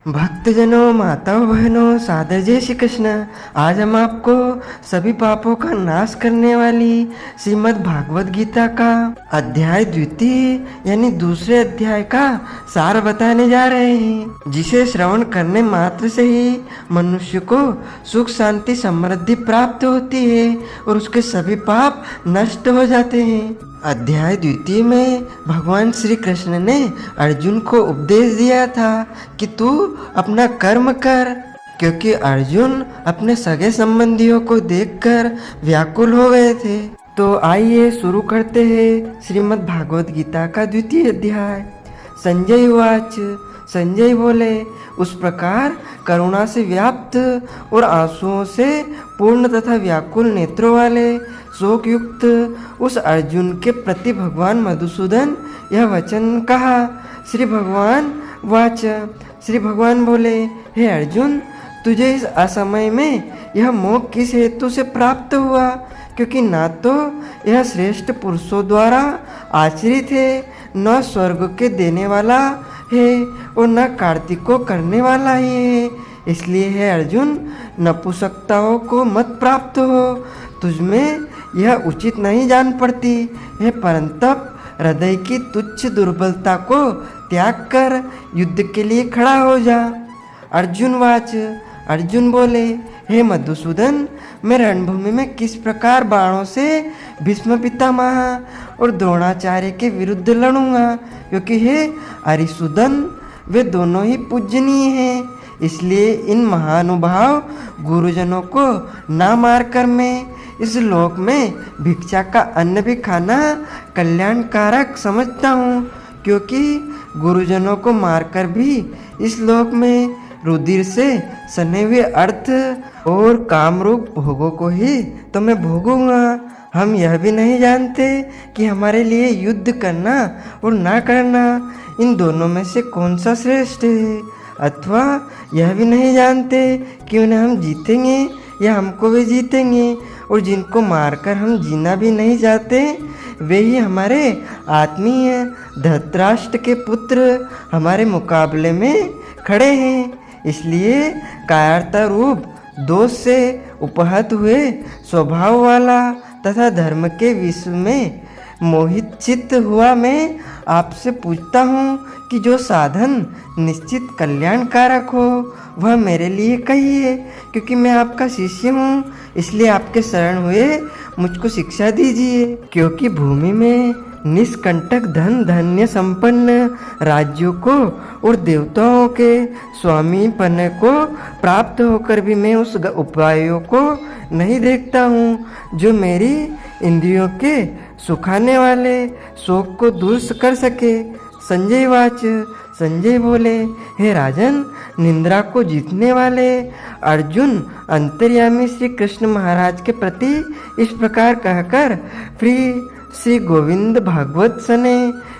भक्तजनों, माताओं, बहनों, सादर जय श्री कृष्ण। आज हम आपको सभी पापों का नाश करने वाली श्रीमद् भागवत गीता का अध्याय द्वितीय यानी दूसरे अध्याय का सार बताने जा रहे हैं, जिसे श्रवण करने मात्र से ही मनुष्य को सुख शांति समृद्धि प्राप्त होती है और उसके सभी पाप नष्ट हो जाते हैं। अध्याय द्वितीय में भगवान श्री कृष्ण ने अर्जुन को उपदेश दिया था कि तू अपना कर्म कर, क्योंकि अर्जुन अपने सगे संबंधियों को देखकर व्याकुल हो गए थे। तो आइए शुरू करते हैं श्रीमद् भागवत गीता का द्वितीय अध्याय। संजय उवाच। संजय बोले, उस प्रकार करुणा से व्याप्त और आंसुओं से पूर्ण तथा व्याकुल नेत्रों वाले शोक युक्त उस अर्जुन के प्रति भगवान मधुसूदन यह वचन कहा। श्री भगवान वाच। श्री भगवान बोले, हे अर्जुन, तुझे इस असमय में यह मोक्ष किस हेतु से प्राप्त हुआ? क्योंकि ना तो यह श्रेष्ठ पुरुषों द्वारा आश्रित है, न स्वर्ग के देने वाला है और न कार्तिक को करने वाला ही है। इसलिए है अर्जुन, नपुंसकताओं को मत प्राप्त हो। तुझमें यह उचित नहीं जान पड़ती है, परंतप हृदय की तुच्छ दुर्बलता को त्याग कर युद्ध के लिए खड़ा हो जा। अर्जुन वाच। अर्जुन बोले, हे मधुसूदन, मैं रणभूमि में किस प्रकार बाणों से भीष्म पितामह और द्रोणाचार्य के विरुद्ध लड़ूंगा, क्योंकि हे अरिसूदन, वे दोनों ही पूजनीय हैं। इसलिए इन महानुभाव गुरुजनों को ना मारकर मैं इस लोक में भिक्षा का अन्न भी खाना कल्याणकारक समझता हूँ, क्योंकि गुरुजनों को मारकर भी इस लोक में रुधिर से सने हुए अर्थ और कामरूप भोगों को ही तो मैं भोगूंगा। हम यह भी नहीं जानते कि हमारे लिए युद्ध करना और ना करना इन दोनों में से कौन सा श्रेष्ठ है, अथवा यह भी नहीं जानते कि उन्हें हम जीतेंगे या हमको वे जीतेंगे, और जिनको मारकर हम जीना भी नहीं चाहते वे ही हमारे आत्मीय धृतराष्ट्र के पुत्र हमारे मुकाबले में खड़े हैं। इसलिए कायरता रूप दोष से उपहत हुए स्वभाव वाला तथा धर्म के विश्व में मोहित चित्त हुआ मैं आपसे पूछता हूँ कि जो साधन निश्चित कल्याणकारक हो वह मेरे लिए कहिए, क्योंकि मैं आपका शिष्य हूँ। इसलिए आपके शरण हुए मुझको शिक्षा दीजिए, क्योंकि भूमि में निष्कंटक धन धन्य संपन्न राज्यों को और देवताओं के स्वामीपन को प्राप्त होकर भी मैं उस उपायों को नहीं देखता हूँ जो मेरी इंद्रियों के सुखाने वाले शोक को दूर कर सके। संजय वाच। संजय बोले, हे राजन, निंद्रा को जीतने वाले अर्जुन अंतर्यामी श्री कृष्ण महाराज के प्रति इस प्रकार कहकर फिर श्री गोविंद भागवत सने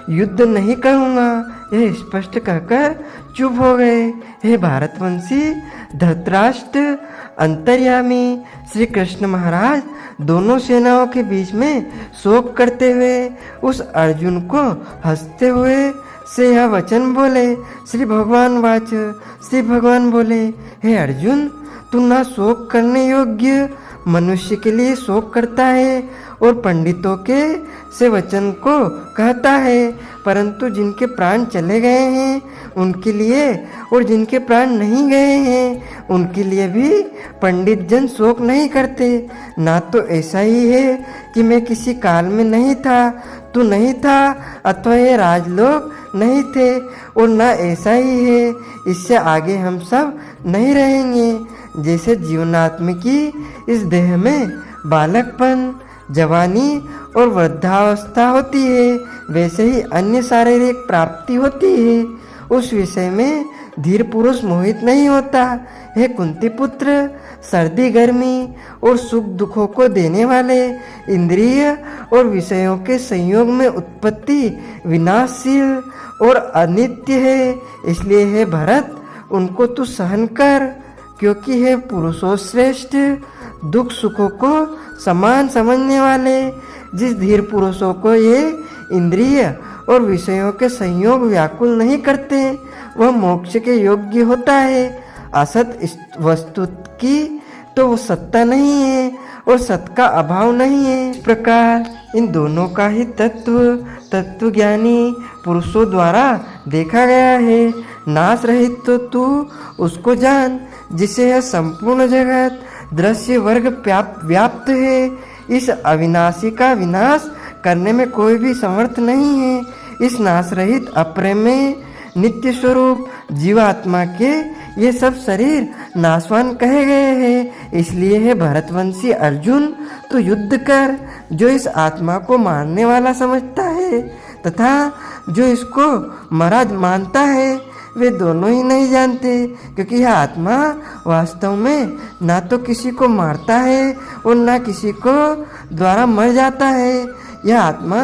युद्ध नहीं करूँगा यह स्पष्ट कहकर चुप हो गए। हे भारतवंशी धृतराष्ट्र, अंतर्यामी श्री कृष्ण महाराज दोनों सेनाओं के बीच में शोक करते हुए उस अर्जुन को हंसते हुए से यह वचन बोले। श्री भगवान वाच। श्री भगवान बोले, हे अर्जुन, तू ना शोक करने योग्य मनुष्य के लिए शोक करता है और पंडितों के से वचन को कहता है, परंतु जिनके प्राण चले गए हैं उनके लिए और जिनके प्राण नहीं गए हैं उनके लिए भी पंडित जन शोक नहीं करते। ना तो ऐसा ही है कि मैं किसी काल में नहीं था, तू नहीं था, अथवा ये राजलोक नहीं थे, और ना ऐसा ही है इससे आगे हम सब नहीं रहेंगे। जैसे जीवनात्मिकी इस देह में बालकपन, जवानी और वृद्धावस्था होती है, वैसे ही अन्य शारीरिक प्राप्ति होती है, उस विषय में धीर पुरुष मोहित नहीं होता। हे कुंती पुत्र, सर्दी गर्मी और सुख दुखों को देने वाले इंद्रिय और विषयों के संयोग में उत्पत्ति विनाशशील और अनित्य है। इसलिए हे भरत, उनको तू सहन कर, क्योंकि हे पुरुषों श्रेष्ठ, दुख सुखों को समान समझने वाले जिस धीर पुरुषों को ये इंद्रिय और विषयों के संयोग व्याकुल नहीं करते, वह मोक्ष के योग्य होता है। असत वस्तु की तो वो सत्ता नहीं है और सत का अभाव नहीं है। इस प्रकार इन दोनों का ही तत्वज्ञानी पुरुषों द्वारा देखा गया है। नाश रहित तो तू उसको जान जिसे यह संपूर्ण जगत दृश्य वर्ग व्याप्त है। इस अविनाशी का विनाश करने में कोई भी समर्थ नहीं है। इस नाश रहित अप्रमेय नित्य स्वरूप जीवात्मा के ये सब शरीर नाशवान कहे गए हैं। इसलिए है भरतवंशी अर्जुन, तो युद्ध कर। जो इस आत्मा को मारने वाला समझता है तथा जो इसको मरा मानता है, वे दोनों ही नहीं जानते, क्योंकि यह आत्मा वास्तव में ना तो किसी को मारता है और ना किसी को द्वारा मर जाता है। यह आत्मा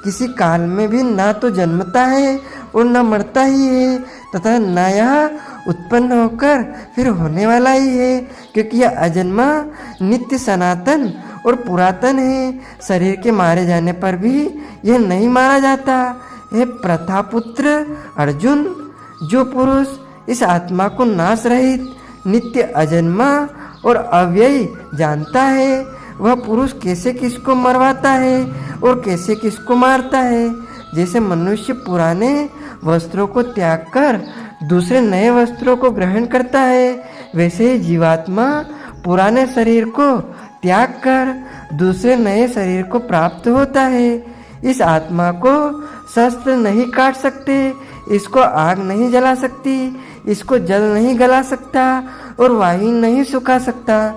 किसी काल में भी ना तो जन्मता है और न मरता ही है तथा न यह उत्पन्न होकर फिर होने वाला ही है, क्योंकि यह अजन्मा नित्य सनातन और पुरातन है। शरीर के मारे जाने पर भी यह नहीं मारा जाता। हे प्रथापुत्र अर्जुन, जो पुरुष इस आत्मा को नाश रहित नित्य अजन्मा और अव्ययी जानता है, वह पुरुष कैसे किसको मरवाता है और कैसे किसको मारता है। जैसे मनुष्य पुराने वस्त्रों को त्याग कर दूसरे नए वस्त्रों को ग्रहण करता है, वैसे ही जीवात्मा पुराने शरीर को त्याग कर दूसरे नए शरीर को प्राप्त होता है। इस आत्मा को शस्त्र नहीं काट सकते, इसको आग नहीं जला सकती, इसको जल नहीं गला सकता और वायु नहीं सुखा सकता,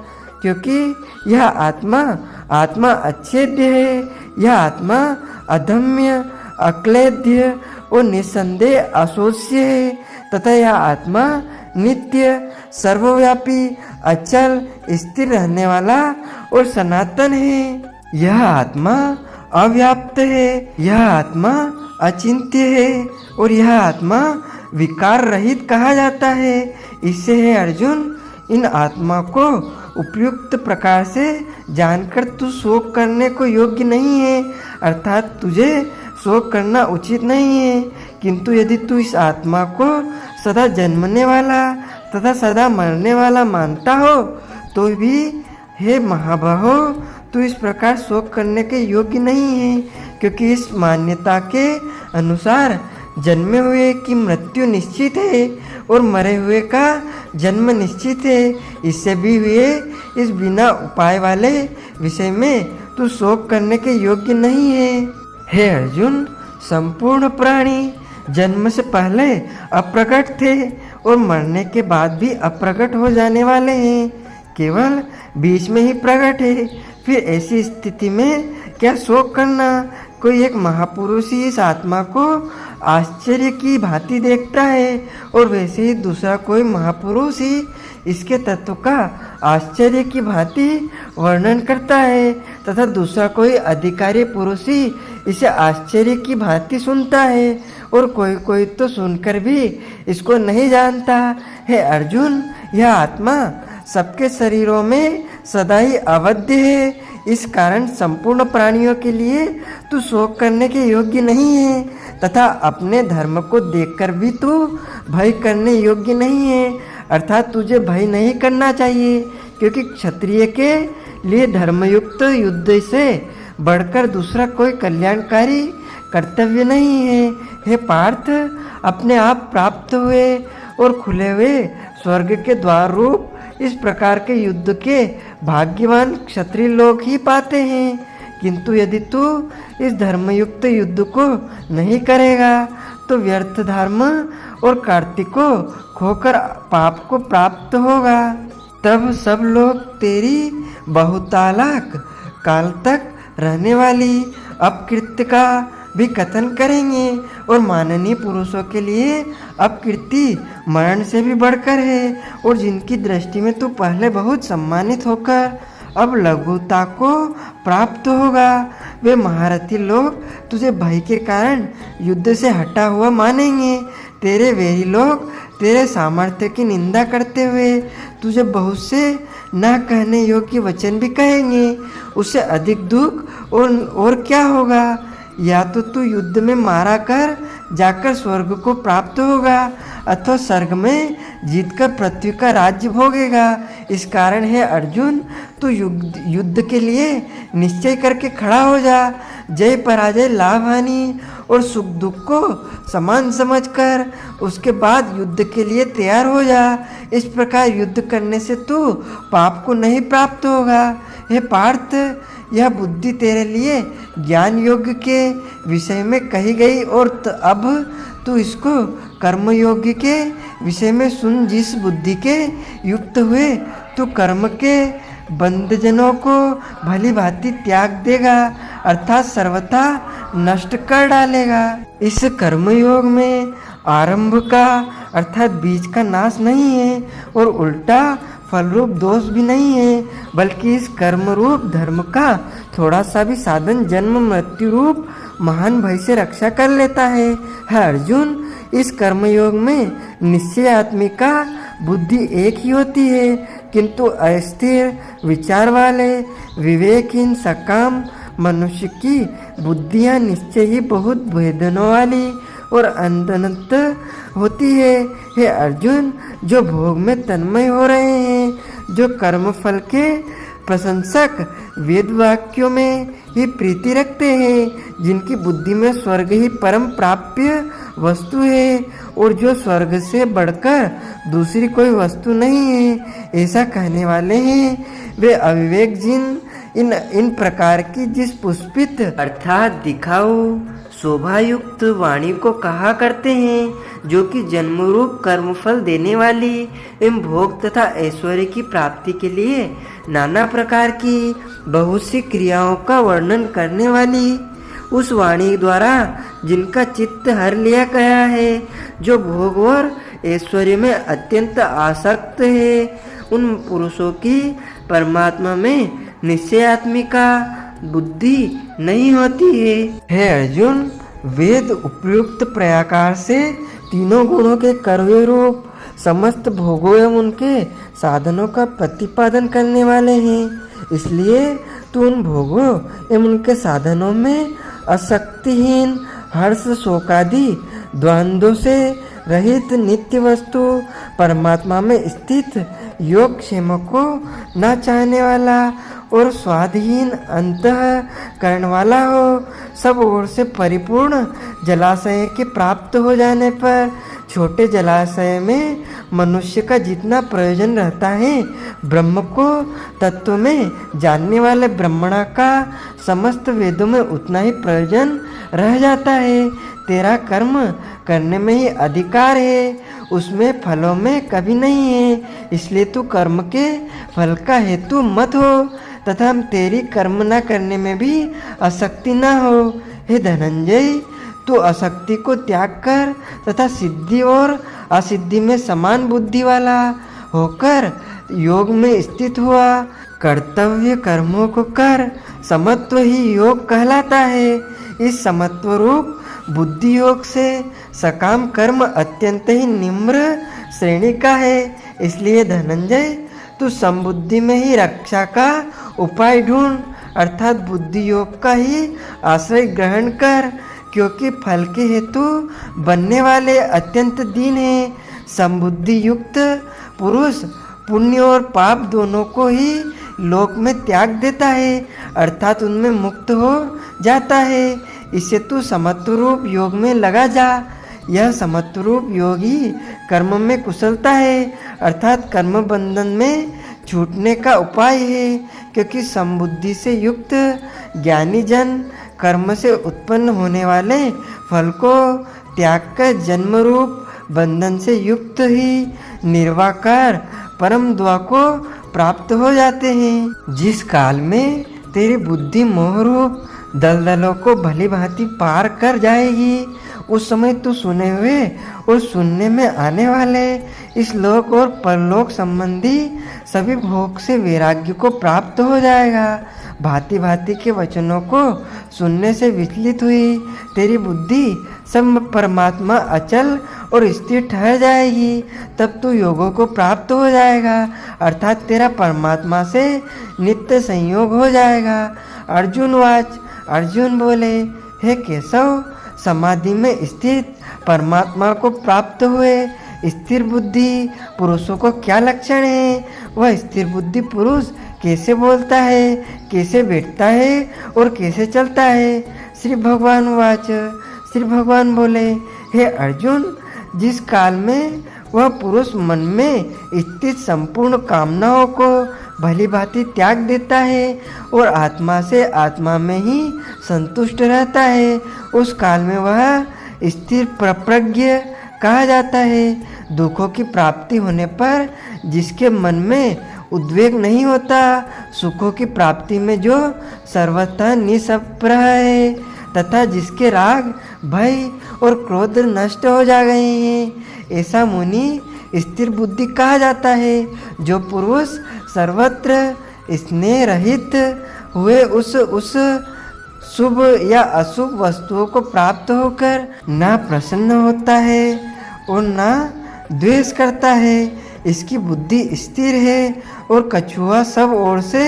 क्योंकि यह आत्मा अच्छेद्य है। यह आत्मा अधम्य, अक्लेद्य और निस्संदेह अशोच्य है तथा यह आत्मा नित्य, सर्वव्यापी, अचल, स्थिर रहने वाला और सनातन है। यह आत्मा अव्याप्त है, यह आत्मा अचिंत्य है और यह आत्मा विकार रहित कहा जाता है। इससे है अर्जुन, इन आत्मा को उपयुक्त प्रकार से जानकर तू शोक करने को योग्य नहीं है, अर्थात तुझे शोक करना उचित नहीं है। किंतु यदि तू इस आत्मा को सदा जन्मने वाला तथा सदा मरने वाला मानता हो, तो भी हे महाबाहो, तू इस प्रकार शोक करने के योग्य नहीं है, क्योंकि इस मान्यता के अनुसार जन्मे हुए की मृत्यु निश्चित है और मरे हुए का जन्म निश्चित है। इससे भी हुए इस बिना उपाय वाले विषय में तू शोक करने के योग्य नहीं है। हे अर्जुन, संपूर्ण प्राणी जन्म से पहले अप्रकट थे और मरने के बाद भी अप्रकट हो जाने वाले हैं, केवल बीच में ही प्रकट है। फिर ऐसी स्थिति में क्या शोक करना। कोई एक महापुरुष ही इस आत्मा को आश्चर्य की भांति देखता है और वैसे ही दूसरा कोई महापुरुष ही इसके तत्व का आश्चर्य की भांति वर्णन करता है तथा दूसरा कोई अधिकारी पुरुष ही इसे आश्चर्य की भांति सुनता है और कोई कोई तो सुनकर भी इसको नहीं जानता। है अर्जुन, यह आत्मा सबके शरीरों में सदा ही अवध्य है। इस कारण संपूर्ण प्राणियों के लिए तू शोक करने के योग्य नहीं है तथा अपने धर्म को देखकर भी तू भय करने योग्य नहीं है, अर्थात तुझे भय नहीं करना चाहिए, क्योंकि क्षत्रिय के लिए धर्मयुक्त युद्ध से बढ़कर दूसरा कोई कल्याणकारी कर्तव्य नहीं है। हे पार्थ, अपने आप प्राप्त हुए और खुले हुए स्वर्ग के द्वार रूप इस प्रकार के युद्ध के भाग्यवान क्षत्रिय लोग ही पाते हैं। किंतु यदि तू इस धर्मयुक्त युद्ध को नहीं करेगा तो व्यर्थ धर्म और कार्तिक को खोकर पाप को प्राप्त होगा। तब सब लोग तेरी बहुतालाक काल तक रहने वाली अपकृत्य का भी कथन करेंगे और माननीय पुरुषों के लिए अपकीर्ति मरण से भी बढ़कर है और जिनकी दृष्टि में तू पहले बहुत सम्मानित होकर अब लघुता को प्राप्त होगा, वे महारथी लोग तुझे भय के कारण युद्ध से हटा हुआ मानेंगे। तेरे वैरी लोग तेरे सामर्थ्य की निंदा करते हुए तुझे बहुत से न कहने योग्य वचन भी कहेंगे। उससे अधिक दुख और क्या होगा। या तो तू युद्ध में मारा कर जाकर स्वर्ग को प्राप्त होगा अथवा स्वर्ग में जीतकर पृथ्वी का राज्य भोगेगा। इस कारण है अर्जुन, तू युद्ध के लिए निश्चय करके खड़ा हो जा। जय पराजय, लाभ हानि और सुख दुख को समान समझकर उसके बाद युद्ध के लिए तैयार हो जा। इस प्रकार युद्ध करने से तू पाप को नहीं प्राप्त होगा। हे पार्थ, यह बुद्धि तेरे लिए ज्ञान योग्य के विषय में कही गई और अब तू इसको कर्म योग्य के विषय में सुन। जिस बुद्धि के युक्त हुए तू कर्म के बंधजनों को भली भांति त्याग देगा अर्थात सर्वथा नष्ट कर डालेगा। इस कर्म योग में आरंभ का अर्थात बीज का नाश नहीं है और उल्टा फल रूप दोष भी नहीं है, बल्कि इस कर्म रूप धर्म का थोड़ा सा भी साधन जन्म मृत्यु रूप महान भय से रक्षा कर लेता है। अर्जुन, इस कर्म योग में निश्चय आत्मिका बुद्धि एक ही होती है, किंतु अस्थिर विचार वाले विवेकहीन सकाम मनुष्य की बुद्धियां निश्चय ही बहुत भेदनों वाली और अनंत होती है। हे अर्जुन, जो भोग में तन्मय हो रहे हैं, जो कर्म फल के प्रशंसक वेद वाक्यों में ही प्रीति रखते हैं, जिनकी बुद्धि में स्वर्ग ही परम प्राप्य वस्तु है और जो स्वर्ग से बढ़कर दूसरी कोई वस्तु नहीं है, ऐसा कहने वाले हैं, वे अविवेक जिन इन प्रकार की जिस पुष्पित अर्थात दिखाऊ शोभायुक्त वाणी को कहा करते हैं, जो कि जन्म रूप कर्मफल देने वाली एवं भोग तथा ऐश्वर्य की प्राप्ति के लिए नाना प्रकार की बहुत सी क्रियाओं का वर्णन करने वाली उस वाणी द्वारा जिनका चित्त हर लिया गया है, जो भोग और ऐश्वर्य में अत्यंत आसक्त है, उन पुरुषों की परमात्मा में निश्चयात्मिका बुद्धि नहीं होती है। हे अर्जुन, वेद उपयुक्त प्रयाकार से तीनों गुणों के कर्व्य रूप समस्त भोगों एवं उनके साधनों का प्रतिपादन करने वाले हैं। इसलिए तू उन भोगों एवं उनके साधनों में आसक्तिहीन हर्ष शोकादि द्वंद्वों से रहित नित्य वस्तु परमात्मा में स्थित योग क्षेम को न चाहने वाला और स्वाधीन अंतःकरण वाला हो। सब ओर से परिपूर्ण जलाशय के प्राप्त हो जाने पर छोटे जलाशय में मनुष्य का जितना प्रयोजन रहता है, ब्रह्म को तत्व में जानने वाले ब्रह्मणा का समस्त वेदों में उतना ही प्रयोजन रह जाता है। तेरा कर्म करने में ही अधिकार है, उसमें फलों में कभी नहीं है। इसलिए तू कर्म के फल का हेतु मत हो तथा तेरी कर्म न करने में भी आसक्ति न हो। हे धनंजय, तू आसक्ति को त्याग कर तथा सिद्धि और असिद्धि में समान बुद्धि वाला होकर योग में स्थित हुआ। कर्तव्य कर्मों को कर, समत्व ही योग कहलाता है। इस समत्व रूप बुद्धि योग से सकाम कर्म अत्यंत ही निम्र श्रेणी का है। इसलिए धनंजय, तू समबुद्धि में ही रक्षा का उपाय ढूंढ अर्थात बुद्धि योग का ही आश्रय ग्रहण कर, क्योंकि फल के हेतु बनने वाले अत्यंत दीन है। समबुद्धि युक्त पुरुष पुण्य और पाप दोनों को ही लोक में त्याग देता है अर्थात उनमें मुक्त हो जाता है। इसे तू समत्व रूप योग में लगा जा। यह समत्व रूप योग ही कर्म में कुशलता है अर्थात कर्म बंधन में छूटने का उपाय है, क्योंकि समबुद्धि से युक्त ज्ञानी जन कर्म से उत्पन्न होने वाले फल को त्याग कर जन्म रूप बंधन से युक्त ही निर्वाकार परम द्वा को प्राप्त हो जाते हैं। जिस काल में तेरी बुद्धि मोह रूप दलदलों को भली भांति पार कर जाएगी, उस समय तू सुने हुए और सुनने में आने वाले इस लोक और परलोक संबंधी सभी भोग से वैराग्य को प्राप्त हो जाएगा। भांति भांति के वचनों को सुनने से विचलित हुई तेरी बुद्धि सब परमात्मा अचल और स्थिर ठहर जाएगी। तब तू योगों को प्राप्त हो जाएगा अर्थात तेरा परमात्मा से नित्य संयोग हो जाएगा। अर्जुन वाच, अर्जुन बोले, हे केशव, समाधि में स्थित परमात्मा को प्राप्त हुए स्थिर बुद्धि पुरुषों को क्या लक्षण है? वह स्थिर बुद्धि पुरुष कैसे बोलता है, कैसे बैठता है और कैसे चलता है? श्री भगवान वाच। श्री भगवान बोले, हे अर्जुन, जिस काल में वह पुरुष मन में स्थित संपूर्ण कामनाओं को भली भांति त्याग देता है और आत्मा से आत्मा में ही संतुष्ट रहता है, उस काल में वह स्थिर प्रज्ञ कहा जाता है। दुखों की प्राप्ति होने पर जिसके मन में उद्वेग नहीं होता, सुखों की प्राप्ति में जो सर्वथा निष्प्रह है, तथा जिसके राग, भय और क्रोध नष्ट हो जा गए हैं, ऐसा मुनि स्थिर बुद्धि कहा जाता है। जो पुरुष सर्वत्र स्नेह रहित हुए उस शुभ या अशुभ वस्तुओं को प्राप्त होकर ना प्रसन्न होता है और ना द्वेष करता है, इसकी बुद्धि स्थिर है और कछुआ सब ओर से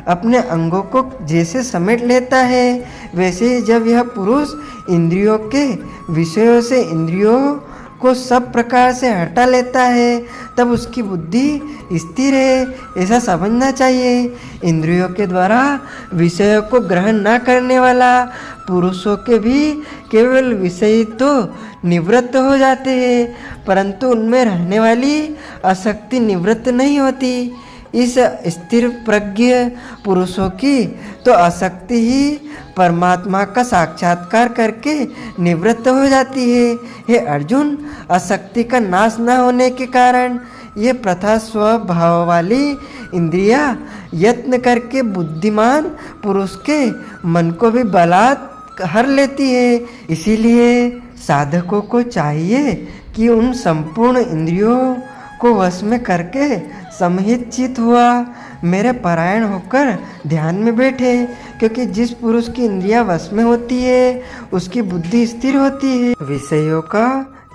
अपने अंगों को जैसे समेट लेता है, वैसे ही जब यह पुरुष इंद्रियों के विषयों से इंद्रियों को सब प्रकार से हटा लेता है, तब उसकी बुद्धि स्थिर है, ऐसा समझना चाहिए। इंद्रियों के द्वारा विषयों को ग्रहण न करने वाला पुरुषों के भी केवल विषय तो निवृत्त हो जाते हैं, परंतु उनमें रहने वाली आसक्ति निवृत्त नहीं होती। इस स्थिर प्रज्ञ पुरुषों की तो आसक्ति ही परमात्मा का साक्षात्कार करके निवृत्त हो जाती है। हे अर्जुन, आसक्ति का नाश न होने के कारण ये प्रथा स्वभाव वाली इंद्रियां यत्न करके बुद्धिमान पुरुष के मन को भी बलात् हर लेती है। इसीलिए साधकों को चाहिए कि उन संपूर्ण इंद्रियों को वश में करके समहित चित हुआ मेरे परायण होकर ध्यान में बैठे, क्योंकि जिस पुरुष की इंद्रियां वश में होती है उसकी बुद्धि स्थिर होती है। विषयों का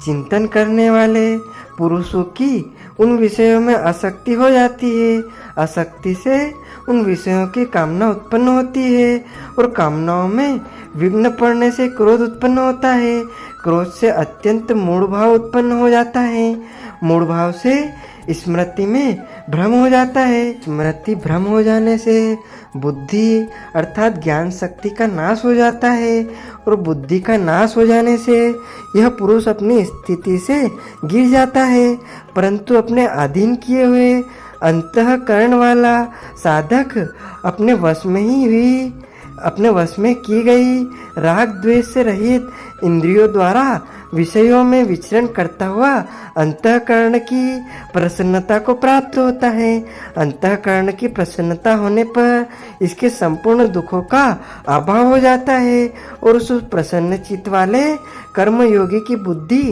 चिंतन करने वाले पुरुषों की उन विषयों में आसक्ति हो जाती है, आसक्ति से उन विषयों की कामना उत्पन्न होती है और कामनाओं में विघ्न पड़ने से क्रोध उत्पन्न होता है, क्रोध से अत्यंत मूढ़ भाव उत्पन्न हो जाता है, मूढ़ भाव से स्मृति में भ्रम हो जाता है, स्मृति भ्रम हो जाने से बुद्धि अर्थात ज्ञान शक्ति का नाश हो जाता है और बुद्धि का नाश हो जाने से यह पुरुष अपनी स्थिति से गिर जाता है। परंतु अपने अधीन किए हुए अंतःकरण वाला साधक अपने वश में की गई राग द्वेष से रहित इंद्रियों द्वारा विषयों में विचरण करता हुआ अंतःकरण की प्रसन्नता को प्राप्त होता है। अंतःकरण की प्रसन्नता होने पर इसके संपूर्ण दुखों का अभाव हो जाता है और उस प्रसन्न चित्त वाले कर्म योगी की बुद्धि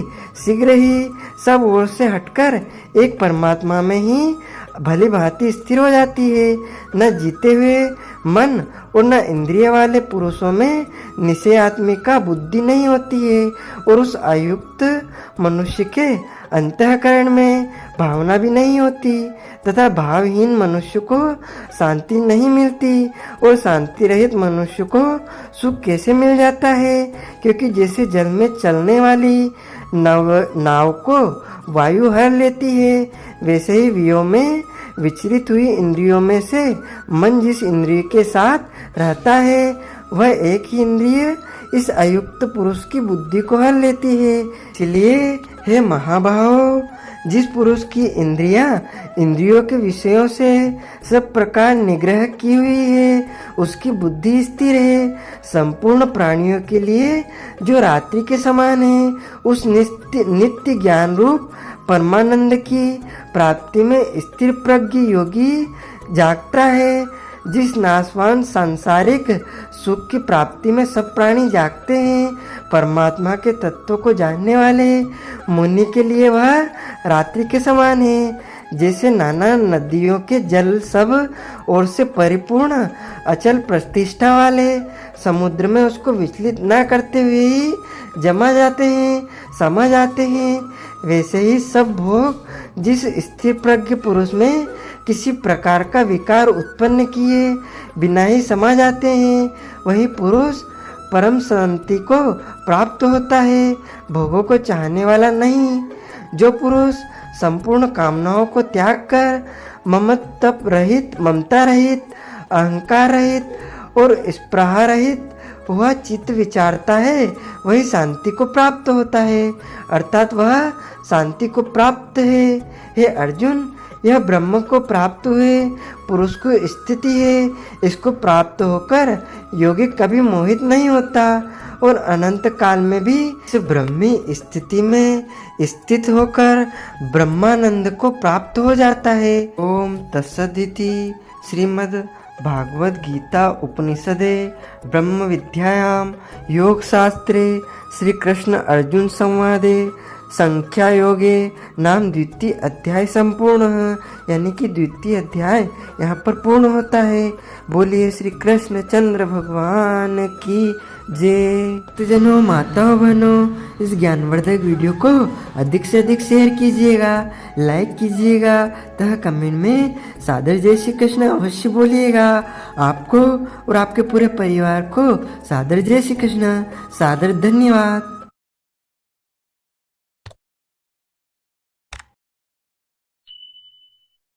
शीघ्र ही सब ओर से हटकर एक परमात्मा में ही भली भांति स्थिर हो जाती है। न जीते हुए मन और न इंद्रिय वाले पुरुषों में निश्चयात्मिका बुद्धि नहीं होती है और उस आयुक्त मनुष्य के अंतःकरण में भावना भी नहीं होती तथा भावहीन मनुष्य को शांति नहीं मिलती और शांति रहित मनुष्य को सुख कैसे मिल जाता है? क्योंकि जैसे जल में चलने वाली नाव को वायु हर लेती है, वैसे ही वियोग में विचलित हुई इंद्रियों में से मन जिस इंद्रिय के साथ रहता है वह एक ही इंद्रिय इस अयुक्त पुरुष की बुद्धि को हर लेती है। इसलिए हे महाभाव, जिस पुरुष की इंद्रियों के विषयों से सब प्रकार निग्रह की हुई है उसकी बुद्धि स्थिर है। संपूर्ण प्राणियों के लिए जो रात्रि के समान है उस नित्य ज्ञान रूप परमानंद की प्राप्ति में स्थिर प्रज्ञ योगी जागता है। जिस नाशवान सांसारिक सुख की प्राप्ति में सब प्राणी जागते हैं, परमात्मा के तत्व को जानने वाले मुनि के लिए वह रात्रि के समान है। जैसे नाना नदियों के जल सब ओर से परिपूर्ण अचल प्रतिष्ठा वाले समुद्र में उसको विचलित न करते हुए ही जमा जाते हैं, समा जाते हैं, वैसे ही सब भोग जिस स्थिर प्रज्ञ पुरुष में किसी प्रकार का विकार उत्पन्न किए बिना ही समा जाते हैं, वही पुरुष परम शांति को प्राप्त होता है, भोगों को चाहने वाला नहीं। जो पुरुष संपूर्ण कामनाओं को त्याग कर ममता रहित, अहंकार रहित और स्पृहा रहित वह चित्त विचारता है, वही शांति को प्राप्त होता है, अर्थात वह शांति को प्राप्त है। हे अर्जुन, यह ब्रह्म को प्राप्त हुए पुरुष को स्थिति है। इसको प्राप्त होकर योगी कभी मोहित नहीं होता और अनंत काल में भी इस ब्रह्मी स्थिति में स्थित होकर ब्रह्मानंद को प्राप्त हो जाता है। ओम तत्सदिति। श्रीमद् भागवत गीता उपनिषदे ब्रह्म विद्यायाम योग शास्त्रे श्री कृष्ण अर्जुन संवादे संख्या योगे नाम द्वितीय अध्याय संपूर्ण है, यानी कि द्वितीय अध्याय यहाँ पर पूर्ण होता है। बोलिए श्री कृष्ण चंद्र भगवान की जय। तो जनों, माताओं बहनों, इस ज्ञानवर्धक वीडियो को अधिक से अधिक शेयर कीजिएगा, लाइक कीजिएगा तथा कमेंट में सादर जय श्री कृष्ण अवश्य बोलिएगा। आपको और आपके पूरे परिवार को सादर जय श्री कृष्ण, सादर धन्यवाद।